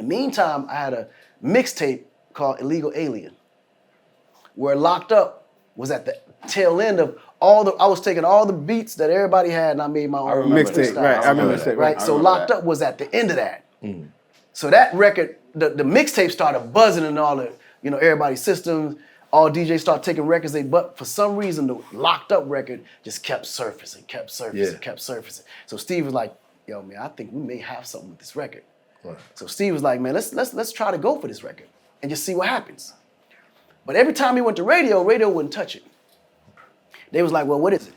meantime, I had a mixtape called Illegal Alien, where Locked Up was at the tail end of I was taking all the beats that everybody had and I made my own mixtape. Right, I remember that. Right, so Locked Up was at the end of that. So that record, the mixtape started buzzing in all the, everybody's systems. All DJs started taking records, but for some reason, the Locked Up record just kept surfacing. So Steve was like, yo, man, I think we may have something with this record. Right. So Steve was like, man, let's try to go for this record and just see what happens. But every time he went to radio wouldn't touch it. They was like, well, what is it?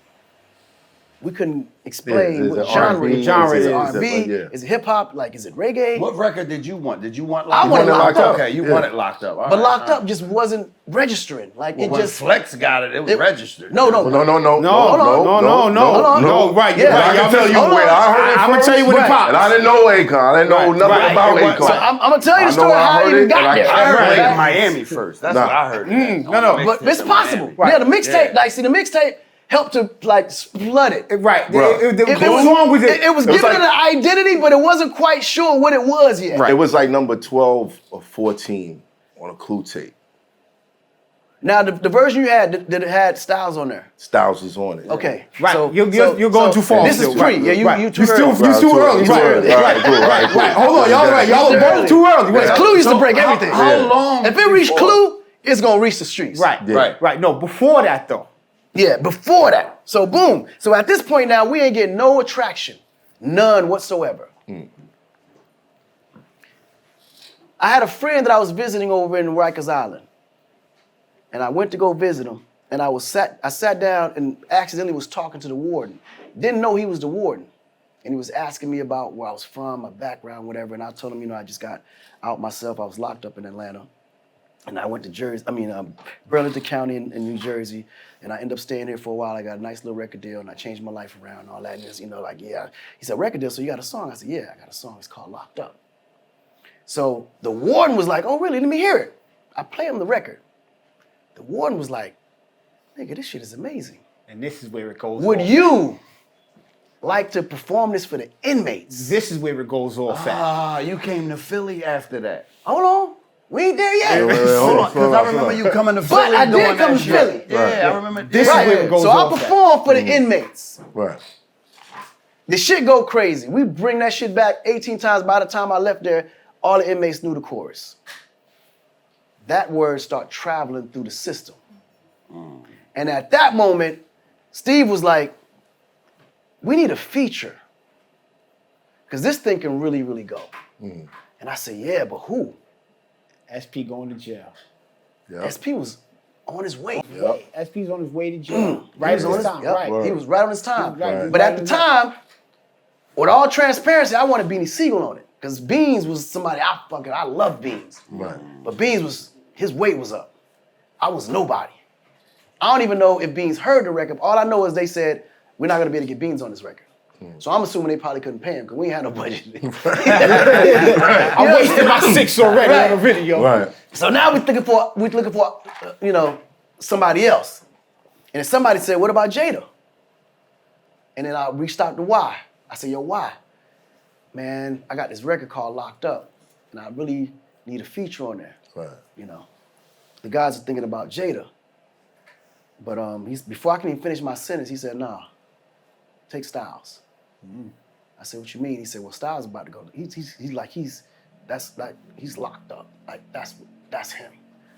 We couldn't explain what genre it is. Is it R&B? Is it hip hop? Like, is it reggae? What record did you want? Did you want Locked Up? I wanted Locked Up. Okay, you wanted Locked Up. But Locked Up just wasn't registering. Like when Flex got it, it was registered. No. Right, I can tell you where I heard it. I'm gonna tell you when it popped. And I didn't know Akon. I didn't know nothing about Akon. So I'm gonna tell you the story how I even got there. I heard it in Miami first. That's what I heard. But it's possible. Yeah, the mixtape. Like, see, the mixtape helped to flood it. Right. What song was it? It was giving it an identity, but it wasn't quite sure what it was yet. Right. It was like number 12 or 14 on a Clue tape. Now, the version you had, did it had Styles on there? Styles was on it. Okay. Right. So you're going too far. This is pre. Yeah, you too early. You're too early. Right. Hold on. Y'all are both too early. Because Clue used to break everything. How long? If it reached Clue, it's going to reach the streets. Right. No, before that, though. Yeah, before that. So boom. So at this point now, we ain't getting no attraction. None whatsoever. I had a friend that I was visiting over in Rikers Island. And I went to go visit him. And I sat down and accidentally was talking to the warden. Didn't know he was the warden. And he was asking me about where I was from, my background, whatever. And I told him, I just got out myself. I was locked up in Atlanta. And I went to Burlington County in New Jersey, and I ended up staying here for a while. I got a nice little record deal, and I changed my life around and all that. And it's, he said, record deal, so you got a song? I said, yeah, I got a song. It's called Locked Up. So the warden was like, oh, really? Let me hear it. I play him the record. The warden was like, nigga, this shit is amazing. And this is where it goes Would you like to perform this for the inmates? This is where it goes off at. You came to Philly after that. Hold on. We ain't there yet. Hold on, because I remember you coming to Philly. But I did come to Philly. Yeah, I remember. This is where it goes off. So I performed for the inmates. Right. The shit go crazy. We bring that shit back 18 times. By the time I left there, all the inmates knew the chorus. That word started traveling through the system. And at that moment, Steve was like, we need a feature. Because this thing can really, really go. And I said, yeah, but who? SP going to jail. Yep. SP was on his way. Yep. SP's on his way to jail. Right on his time. Right. He was right on his time. Right. But at the time, with all transparency, I wanted Beanie Sigel on it. Because Beans was somebody I love Beans. Right. But Beans his weight was up. I was nobody. I don't even know if Beans heard the record. All I know is they said, we're not gonna be able to get Beans on this record. So I'm assuming they probably couldn't pay him because we ain't had no budget. I wasted my 6 already on a video. Right. So now we're looking for somebody else. And then somebody said, what about Jada? And then I reached out to Y. I said, yo, Y, man, I got this record called Locked Up, and I really need a feature on there. Right. The guys are thinking about Jada. But before I can even finish my sentence, he said, nah, take Styles. I said, what you mean? He said, well, Styles is about to go. He's locked up. Like, that's him.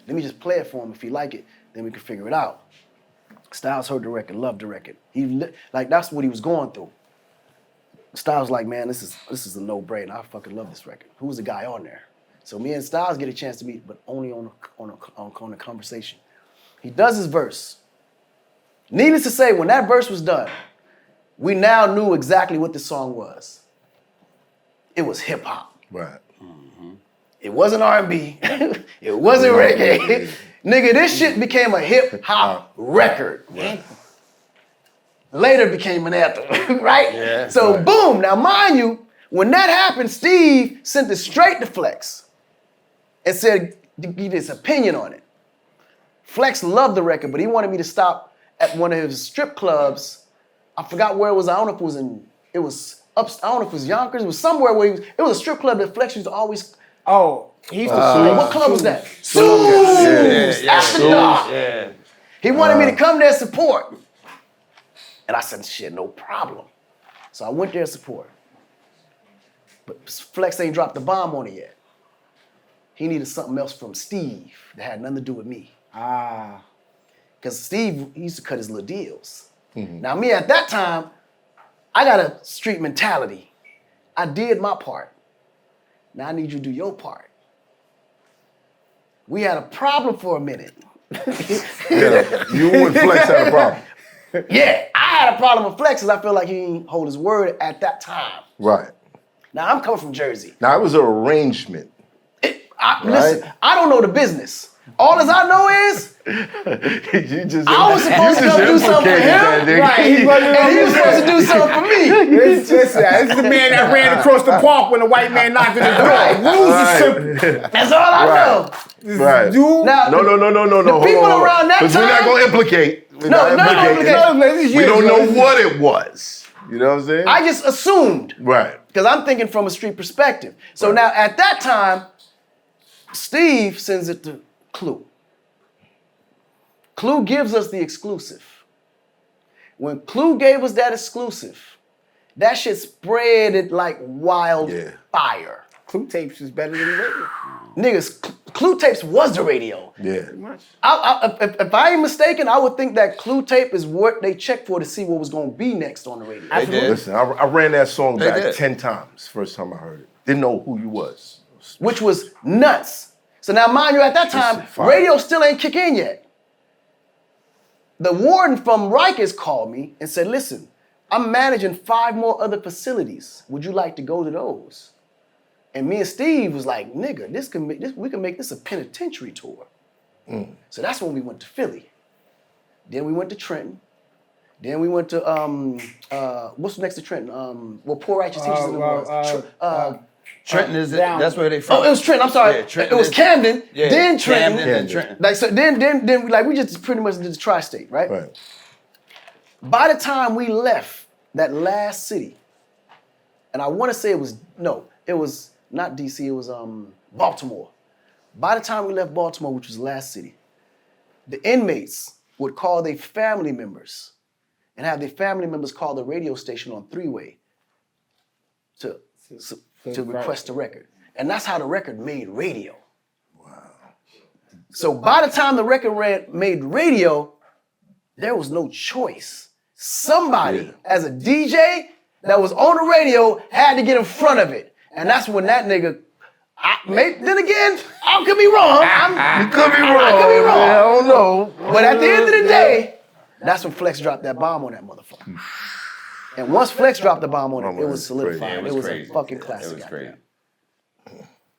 Let me just play it for him. If he like it, then we can figure it out. Styles heard the record, loved the record. That's what he was going through. Styles like, man, this is a no-brainer. I fucking love this record. Who's the guy on there? So me and Styles get a chance to meet, but only on a conversation. He does his verse. Needless to say, when that verse was done, we now knew exactly what the song was. It was hip hop. Right. It wasn't R&B. It wasn't reggae. Nigga, this shit became a hip hop record. Right. Later became an anthem, right? Yeah. So boom, now mind you, when that happened, Steve sent it straight to Flex and said, give his opinion on it. Flex loved the record, but he wanted me to stop at one of his strip clubs. I forgot where it was. I don't know if it was I don't know if it was Yonkers. It was somewhere where it was a strip club that Flex used to always Oh, he used to What club was that? Yeah. After dark. Yeah. He wanted me to come there and support. And I said, shit, no problem. So I went there to support. But Flex ain't dropped the bomb on it yet. He needed something else from Steve that had nothing to do with me. Because Steve, he used to cut his little deals. Now me at that time, I got a street mentality. I did my part. Now I need you to do your part. We had a problem for a minute. Yeah, you and Flex had a problem. Yeah, I had a problem with Flex because I feel like he didn't hold his word at that time. Right. Now I'm coming from Jersey. Now it was an arrangement. Listen, I don't know the business. All as I know is You just I was supposed to go do something for him, Right, and he was supposed to do something for me. It's just this is the man that ran across the park when the white man knocked at the door. Rules are simple. That's all I know. Right. You Now, No. the people around that Because we're not time. going to implicate. We're No, not no implicating. We don't know what it was. You know what I'm saying? I just assumed Right. because I'm thinking from a street perspective. So now at that time, Steve sends it to Clue. Clue gives us the exclusive. When Clue gave us that exclusive, that shit spread it like wildfire. Clue tapes is better than the radio. Niggas, Clue tapes was the radio. Yeah. If I ain't mistaken, I would think that Clue tape is what they checked for to see what was going to be next on the radio. They did. Listen, I ran that song They back did. 10 times first time I heard it. Didn't know who you was. Which was nuts. So now, mind you, at that time, Fire. radio still ain't kick in yet. The warden from Rikers called me and said, listen, I'm managing 5 more other facilities. Would you like to go to those? And me and Steve was like, nigga, we can make this a penitentiary tour. So that's when we went to Philly. Then we went to Trenton. Then we went to, what's next to Trenton? Poor Righteous Teachers in the Woods. Trenton is it? down. That's where they from. Oh, it was Trenton. I'm sorry. Yeah, Trenton it was is- Camden, Yeah, then Trenton. Camden, then Trenton. Like so, then like we just pretty much did the tri-state, right? Right. By the time we left that last city, and I want to say it was not DC. It was Baltimore. By the time we left Baltimore, which was the last city, the inmates would call their family members and have their family members call the radio station on 3-way to request a record. And that's how the record made radio. Wow. So by the time the record made radio, there was no choice. Somebody, as a DJ that was on the radio, had to get in front of it. And that's when that nigga, then again, I could be wrong. You could be wrong. I could be wrong. I don't know. But at the end of the day, that's when Flex dropped that bomb on that motherfucker. And once Flex dropped the bomb on it, it was solidified. Yeah, it was crazy. a fucking classic. It was crazy.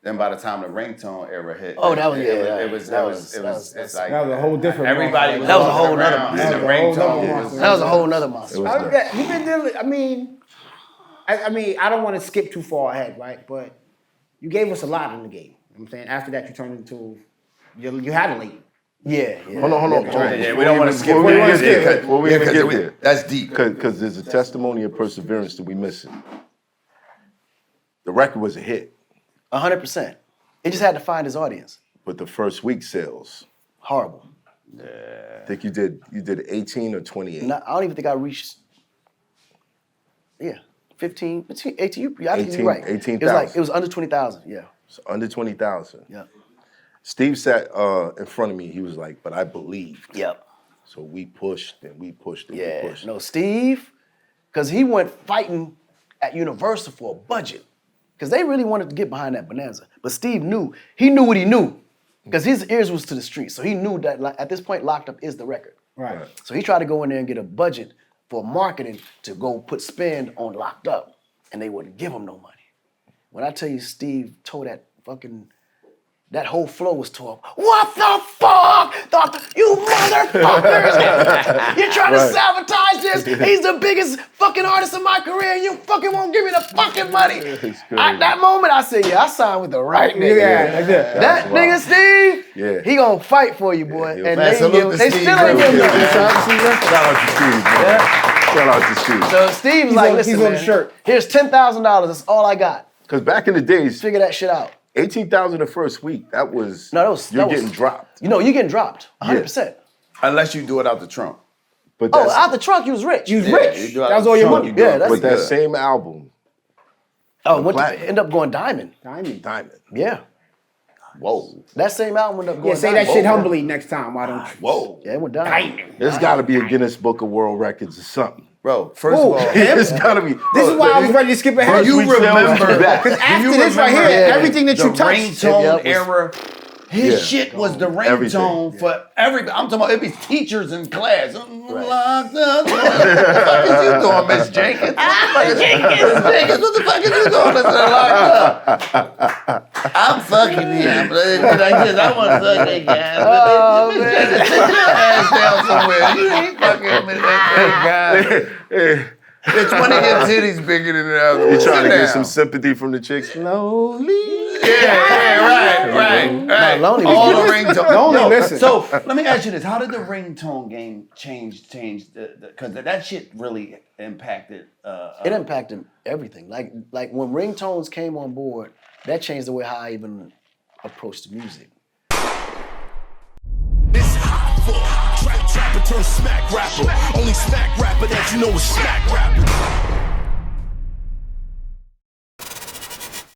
Then by the time the ringtone era hit, Oh, that was it was That was a whole different everybody monster. was That was a walking whole nother around, monster. and the That was a whole nother ringtone monster. was That was a whole nother monster. You've been dealing. I mean, I don't want to skip too far ahead, right? But you gave us a lot in the game. You know what I'm saying after that, you turned into you had a lead. Yeah. Hold on. Yeah, we don't want to skip. Before we that. even get there, before we even get we- there. That's deep. Because there's a testimony of perseverance that we missing. The record was a hit, 100%. It just had to find his audience. but the first week sales, Horrible. I think you did 18 or 28. I don't even think I reached. Yeah, 15, between 18. I think you're right. 18,000. It was under 20,000. Yeah. So under 20,000. Yeah. Steve sat in front of me. He was like, "But I believed." Yep. So we pushed and we pushed and we Yeah. pushed. No, Steve, because he went fighting at Universal for a budget, because they really wanted to get behind that Bonanza. But Steve knew. He knew what he knew, because his ears was to the street. So he knew that at this point, Locked Up is the record. Right. So he tried to go in there and get a budget for marketing to go put spend on Locked Up, and they wouldn't give him no money. When I tell you Steve tore that whole flow was tore up. What the fuck? You motherfuckers! You're trying to sabotage this. He's the biggest fucking artist of my career, and you fucking won't give me the fucking money. At that moment, I said, yeah, I signed with the right nigga. Yeah, like that. That nigga Steve, Yeah. he gonna fight for you, boy. Yeah, And man, they salute to still Steve, ain't bro. give him Yeah, nothing. Shout out to Steve, bro. Shout out to Steve. So Steve's He's like, on- listen, he's on man, the shirt. here's $10,000. That's all I got. Because back in the days, Figure that shit out. 18,000 the first week. That was you're getting dropped. You know, you're getting dropped 100%. Unless you do it out the trunk. But Oh, out the trunk, you was rich. You was rich. do it out That was the all your trunk, money. you Yeah, do it that's but that good. same album, end up going diamond. Diamond. Yeah. Whoa. That same album ended up going Yeah, say diamond. that shit humbly next time. Why don't you? Whoa. Yeah, it went diamond. There's got to be a Guinness Book of World Records or something. Bro, first of all, It's got to be. This is why I was ready to skip ahead. you remember that. Because after this right here, everything that the you touched. ringtone Yeah, era. His shit was the Everything. ringtone for everybody. I'm talking about it be teachers in class. Locked up. What the fuck is you doing, Miss Jenkins? Miss Jenkins, what the fuck is you doing? That's locked up. I'm fucking him. I want to suck that guy. Oh, man. Sit your ass down somewhere. You ain't fucking with that guy. It's when your titties bigger than the other. You're trying to Sit get some down. sympathy from the chicks. Lonely. Right. Lonely All was the good. ringtone. Lonely, Yo, listen. So let me ask you this: how did the ringtone game change? Because that shit really impacted. It impacted everything. Like when ringtones came on board, that changed the way how I even approached the music. It's hot for trapper turn smack rapper. Only smack rapper that you know is smack rapper.